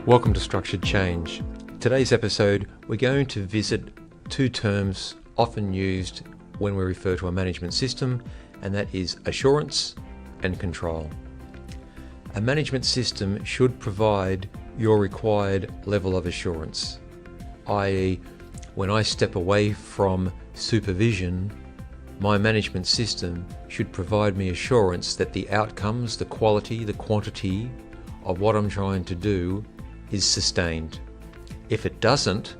Welcome to Structured Change. Today's episode, we're going to visit two terms often used when we refer to a management system, and that is assurance and control. A management system should provide your required level of assurance, i.e., when I step away from supervision, my management system should provide me assurance that the outcomes, the quality, the quantity of what I'm trying to do is sustained. If it doesn't,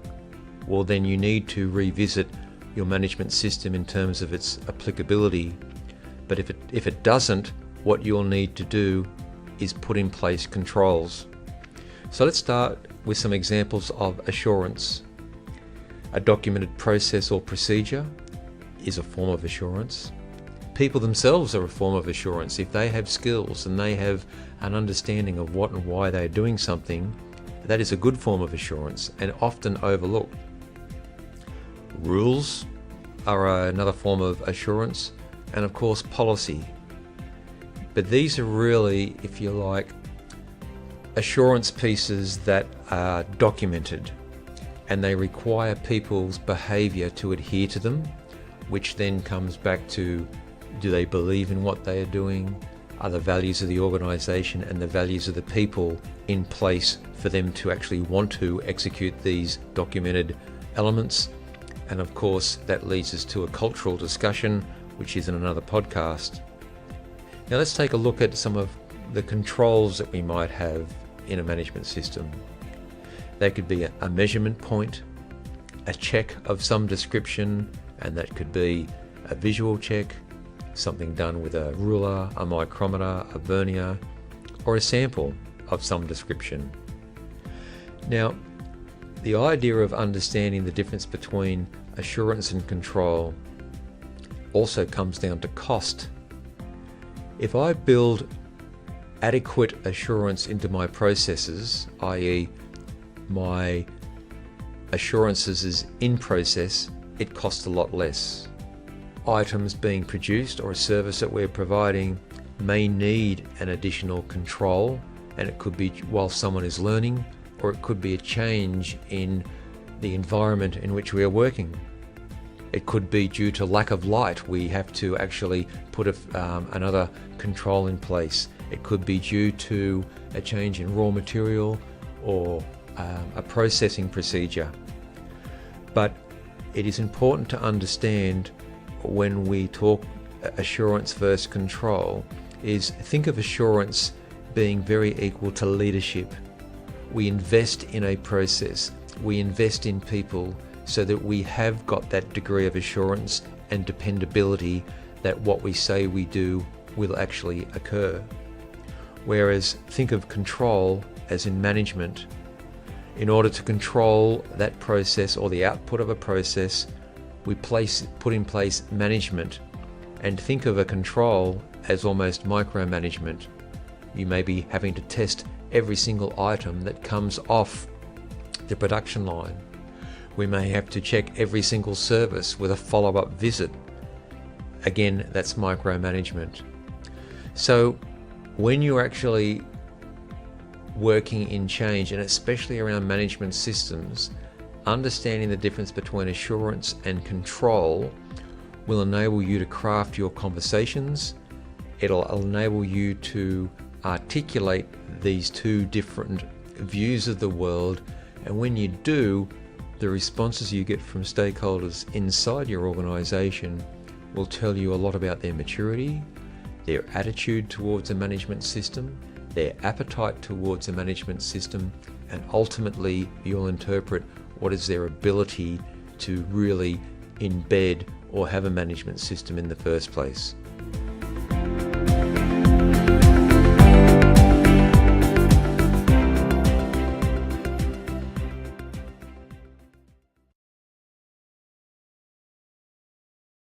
well then you need to revisit your management system in terms of its applicability. But if it doesn't, what you'll need to do is put in place controls. So let's start with some examples of assurance. A documented process or procedure is a form of assurance. People themselves are a form of assurance. If they have skills and they have an understanding of what and why they're doing something, that is a good form of assurance and often overlooked. Rules are another form of assurance, and of course policy. But these are really, if you like, assurance pieces that are documented, and they require people's behaviour to adhere to them, which then comes back to, do they believe in what they are doing? Are the values of the organisation and the values of the people in place for them to actually want to execute these documented elements? And of course, that leads us to a cultural discussion, which is in another podcast. Now let's take a look at some of the controls that we might have in a management system. They could be a measurement point, a check of some description, and that could be a visual check, something done with a ruler, a micrometer, a vernier, or a sample of some description. Now, the idea of understanding the difference between assurance and control also comes down to cost. If I build adequate assurance into my processes, i.e. my assurances is in process, it costs a lot less. Items being produced or a service that we're providing may need an additional control, and it could be while someone is learning, or it could be a change in the environment in which we are working. It could be due to lack of light. We have to actually put another control in place. It could be due to a change in raw material or a processing procedure. But it is important to understand when we talk assurance versus control is think of assurance being very equal to leadership. We invest in a process, we invest in people so that we have got that degree of assurance and dependability that what we say we do will actually occur. Whereas think of control as in management. In order to control that process or the output of a process, we put in place management, and think of a control as almost micromanagement. You may be having to test every single item that comes off the production line. We may have to check every single service with a follow-up visit. Again, that's micromanagement. So when you're actually working in change, and especially around management systems, understanding the difference between assurance and control will enable you to craft your conversations. It'll enable you to articulate these two different views of the world, and when you do, the responses you get from stakeholders inside your organization will tell you a lot about their maturity, their attitude towards a management system, their appetite towards a management system, and ultimately you'll interpret what is their ability to really embed or have a management system in the first place.